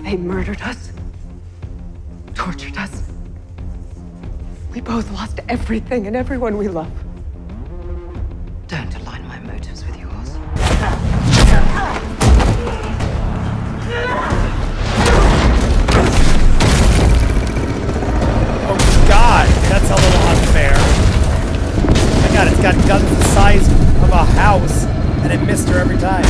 They murdered us, tortured us. We both lost everything and everyone we love. Don't align my motives with yours. Oh God, that's a little unfair. My God, it's got guns the size of a house, and it missed her every time.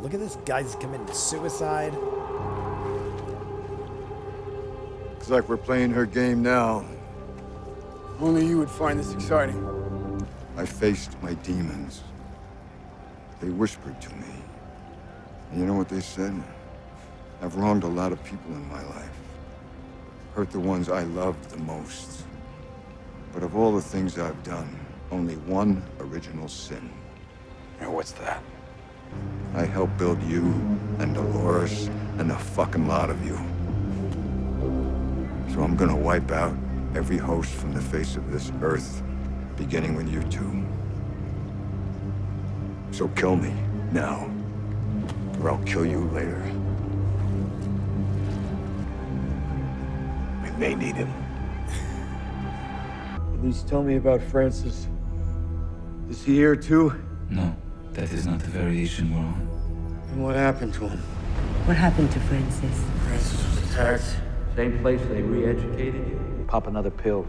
Look at this guy's committing suicide. Looks like we're playing her game now. Only you would find this exciting. I faced my demons. They whispered to me. And you know what they said? I've wronged a lot of people in my life. Hurt the ones I loved the most. But of all the things I've done, only one original sin. And what's that? I helped build you and Dolores and a fucking lot of you. So I'm gonna wipe out every host from the face of this earth, beginning with you two. So kill me now, or I'll kill you later. We may need him. At least tell me about Francis. Is he here too? No, that is not the variation we're on. And what happened to him? What happened to Francis? Francis was attacked. Same place they re-educated you? Pop another pill.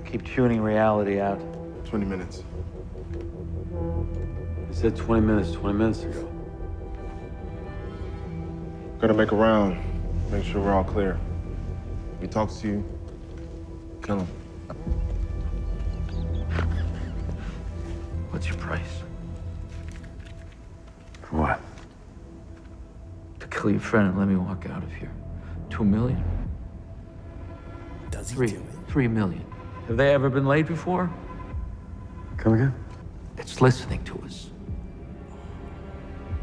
Keep tuning reality out. 20 minutes. He said 20 minutes ago. Gotta make a round, make sure we're all clear. If he talks to you, kill him. What's your price? For what? To kill your friend and let me walk out of here. 2 million? Does he Three. do it? 3 million. Have they ever been late before? Come again? It's listening to us.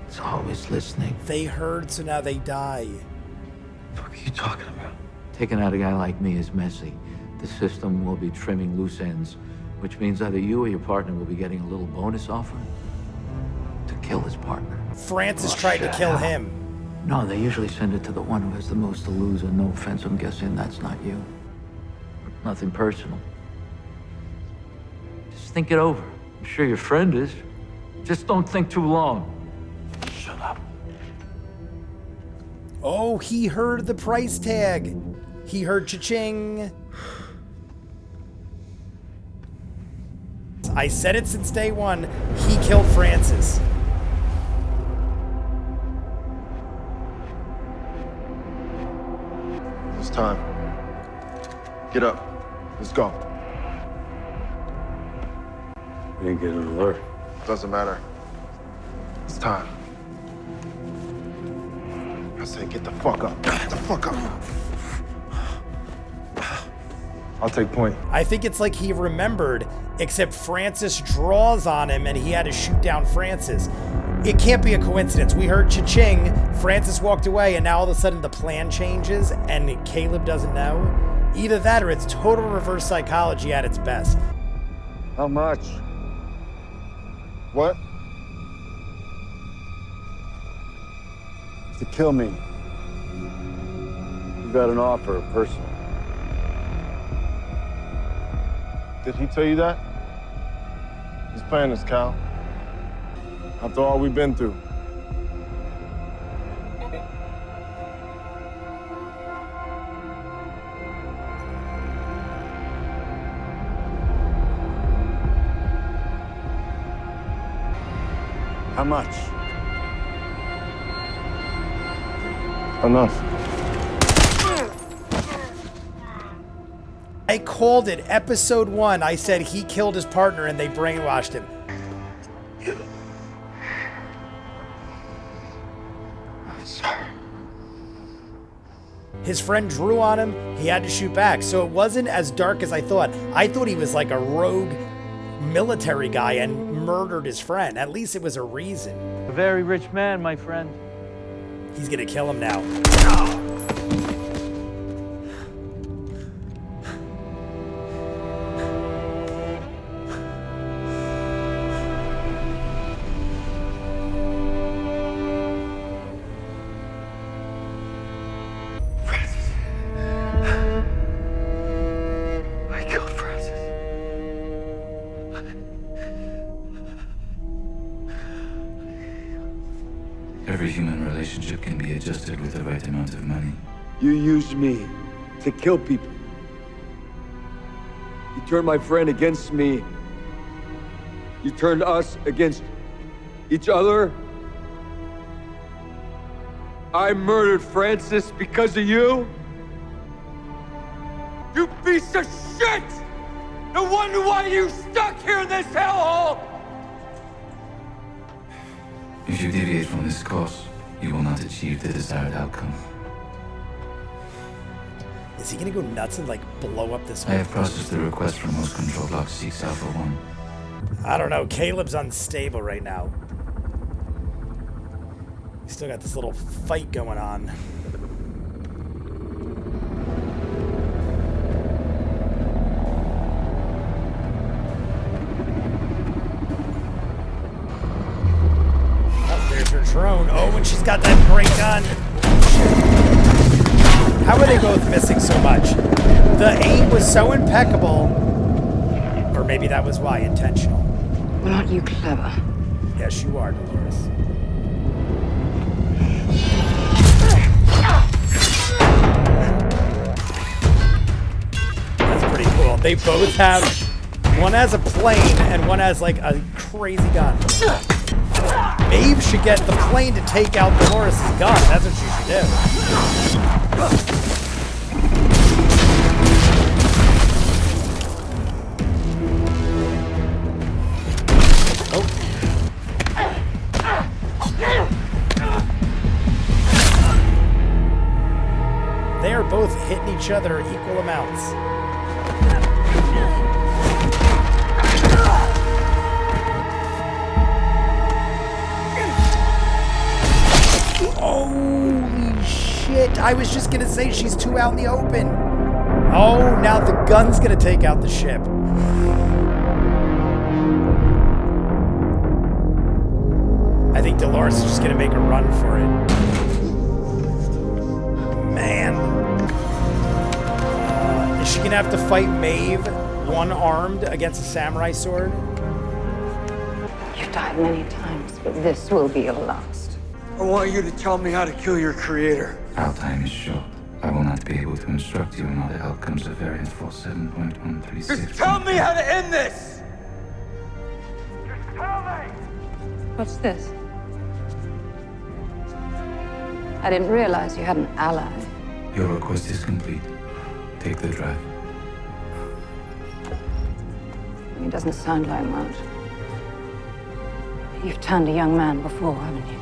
It's always listening. They heard, so now they die. What are you talking about? Taking out a guy like me is messy. The system will be trimming loose ends, which means either you or your partner will be getting a little bonus offer to kill his partner. Francis tried to kill him. No, they usually send it to the one who has the most to lose, and no offense, I'm guessing that's not you. Nothing personal. Just think it over. I'm sure your friend is. Just don't think too long. Shut up. Oh, he heard the price tag. He heard cha-ching. I said it since day one. He killed Francis. It's time. Get up. Let's go. We didn't get an alert. Doesn't matter. It's time. I said get the fuck up. Get the fuck up. I'll take point. I think it's like he remembered, except Francis draws on him and he had to shoot down Francis. It can't be a coincidence. We heard cha-ching, Francis walked away, and now all of a sudden the plan changes and Caleb doesn't know. Either that or it's total reverse psychology at its best. How much? What? To kill me. You got an offer, personal. Did he tell you that? He's playing us, Cal. After all we've been through. How much? Enough. I called it episode 1. I said he killed his partner and they brainwashed him. I'm sorry. His friend drew on him. He had to shoot back. So it wasn't as dark as I thought. I thought he was like a rogue military guy and murdered his friend. At least it was a reason. A very rich man, my friend. He's gonna kill him now. Every human relationship can be adjusted with the right amount of money. You used me to kill people. You turned my friend against me. You turned us against each other. I murdered Francis because of you. You piece of shit! No wonder why you stuck here in this hellhole! If you deviate from this course, you will not achieve the desired outcome. Is he gonna go nuts and like blow up this? I have processed the request from host control block 6 Alpha 1. I don't know. Caleb's unstable right now. He's still got this little fight going on. Oh, there's her drone. Oh, and she's got that great gun. How are they both missing so much? The aim was so impeccable. Or maybe that was why, intentional. Well, aren't you clever? Yes, you are, Dolores. That's pretty cool. They both have... One has a plane, and one has, like, a crazy gun. Maeve should get the plane to take out Dolores' gun. That's what she should do. They are both hitting each other equal amounts. Holy shit. I was just gonna say she's too out in the open. Oh, now the gun's gonna take out the ship. I think Dolores is just gonna make a run for it. Man. Is she gonna have to fight Maeve one-armed against a samurai sword? You've died many times, but this will be your last. I want you to tell me how to kill your creator. Our time is short. I will not be able to instruct you in all the outcomes of variant 47.136. Just tell me how to end this! What's this? I didn't realize you had an ally. Your request is complete. Take the drive. It doesn't sound like much. You've turned a young man before, haven't you?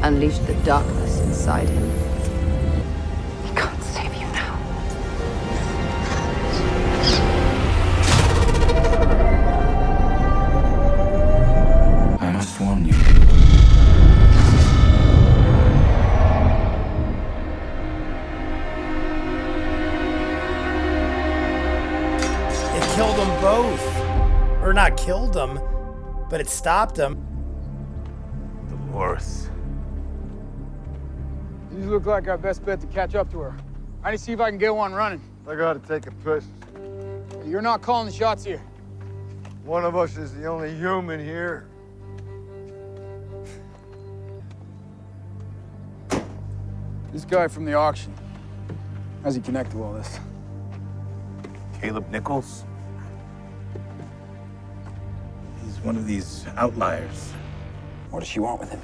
Unleashed the darkness inside him. He can't save you now. I must warn you. It killed them both. Or not killed them, but it stopped them. Dolores. These look like our best bet to catch up to her. I need to see if I can get one running. I gotta take a piss. You're not calling the shots here. One of us is the only human here. This guy from the auction. How's he connect to all this? Caleb Nichols? He's one of these outliers. What does she want with him?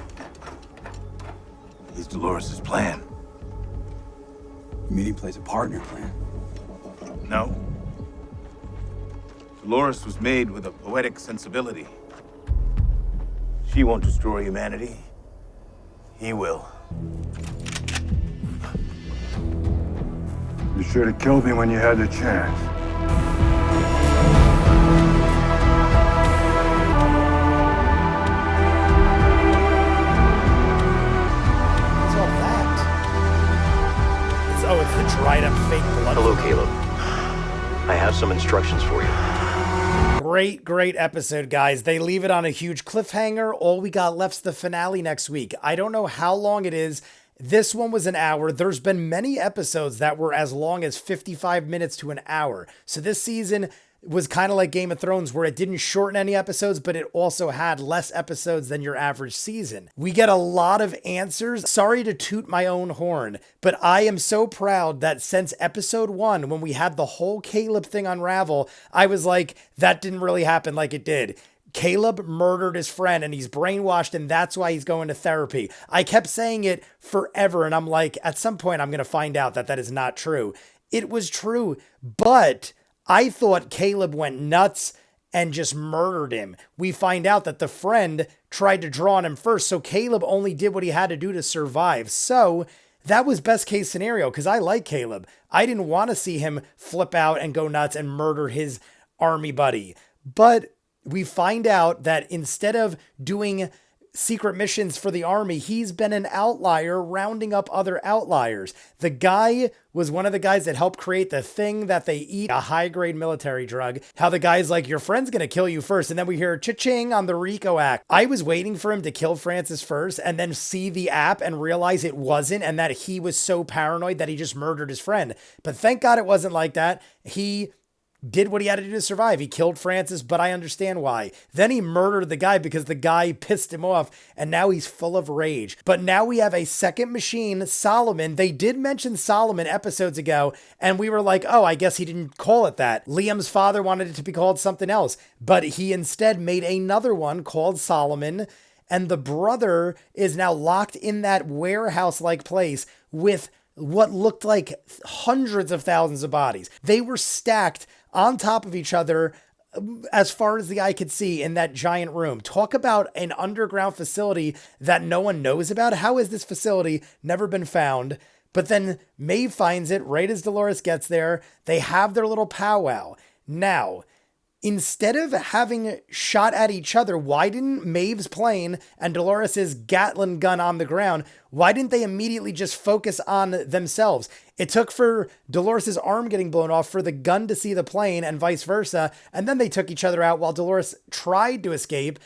He's Dolores' plan. You mean he plays a part in your plan? No. Dolores was made with a poetic sensibility. She won't destroy humanity. He will. You should have killed me when you had the chance. What's all that? It's the dried up fake blood. Hello, Caleb. I have some instructions for you. Great episode, guys. They leave it on a huge cliffhanger. All we got left's the finale next week. I don't know how long it is. This one was an hour. There's been many episodes that were as long as 55 minutes to an hour. So this season, was kind of like Game of Thrones, where it didn't shorten any episodes, but it also had less episodes than your average season. We get a lot of answers. Sorry to toot my own horn, but I am so proud that since episode 1, when we had the whole Caleb thing unravel, I was like, that didn't really happen like it did. Caleb murdered his friend and he's brainwashed, and that's why he's going to therapy. I kept saying it forever, and I'm like, at some point I'm going to find out that that is not true. It was true, but I thought Caleb went nuts and just murdered him. We find out that the friend tried to draw on him first, so Caleb only did what he had to do to survive. So that was best case scenario, because I like Caleb. I didn't want to see him flip out and go nuts and murder his army buddy. But we find out that instead of doing secret missions for the army, he's been an outlier rounding up other outliers. The guy was one of the guys that helped create the thing that they eat, a high-grade military drug. How the guy's like, your friend's gonna kill you first, and then we hear cha-ching on the RICO Act. I was waiting for him to kill Francis first and then see the app and realize it wasn't, and that he was so paranoid that he just murdered his friend. But thank God it wasn't like that. He did what he had to do to survive. He killed Francis, but I understand why. Then he murdered the guy because the guy pissed him off, and now he's full of rage. But now we have a second machine, Solomon. They did mention Solomon episodes ago, and we were like, oh, I guess he didn't call it that. Liam's father wanted it to be called something else, but he instead made another one called Solomon, and the brother is now locked in that warehouse-like place with what looked like hundreds of thousands of bodies. They were stacked on top of each other as far as the eye could see in that giant room. Talk about an underground facility that no one knows about. How is this facility never been found? But then Maeve finds it right as Dolores gets there. They have their little powwow. Now, instead of having shot at each other, why didn't Maeve's plane and Dolores's Gatling gun on the ground, why didn't they immediately just focus on themselves? It took for Dolores's arm getting blown off for the gun to see the plane and vice versa, and then they took each other out while Dolores tried to escape.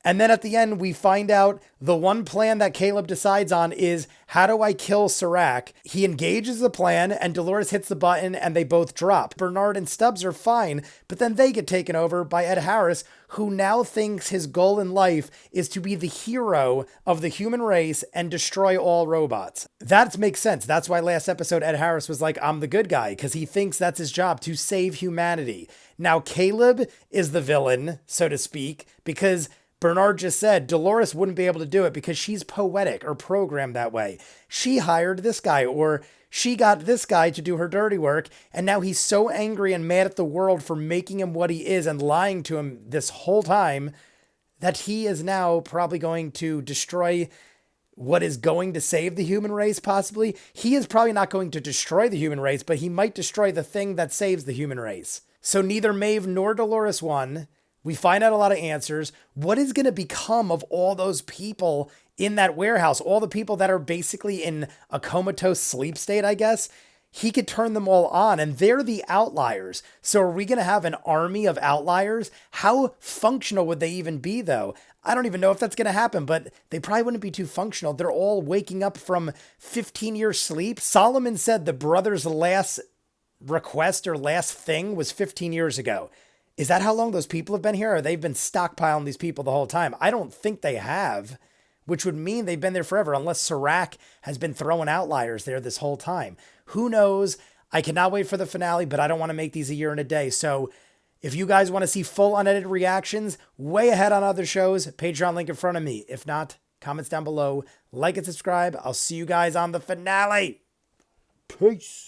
And then at the end, we find out the one plan that Caleb decides on is, how do I kill Serac? He engages the plan, and Dolores hits the button, and they both drop. Bernard and Stubbs are fine, but then they get taken over by Ed Harris, who now thinks his goal in life is to be the hero of the human race and destroy all robots. That makes sense. That's why last episode Ed Harris was like, I'm the good guy, because he thinks that's his job, to save humanity. Now Caleb is the villain, so to speak, because Bernard just said Dolores wouldn't be able to do it because she's poetic or programmed that way. She hired this guy, or she got this guy to do her dirty work, and now he's so angry and mad at the world for making him what he is and lying to him this whole time that he is now probably going to destroy what is going to save the human race, possibly. He is probably not going to destroy the human race, but he might destroy the thing that saves the human race. So neither Maeve nor Dolores won. We find out a lot of answers. What is going to become of all those people in that warehouse? All the people that are basically in a comatose sleep state, I guess. He could turn them all on, and they're the outliers. So are we going to have an army of outliers? How functional would they even be, though? I don't even know if that's going to happen, but they probably wouldn't be too functional. They're all waking up from 15-year sleep. Solomon said the brother's last request or last thing was 15 years ago. Is that how long those people have been here? Or they've been stockpiling these people the whole time? I don't think they have, which would mean they've been there forever, unless Serac has been throwing outliers there this whole time. Who knows? I cannot wait for the finale, but I don't want to make these a year and a day. So if you guys want to see full unedited reactions, way ahead on other shows, Patreon link in front of me. If not, comments down below. Like and subscribe. I'll see you guys on the finale. Peace.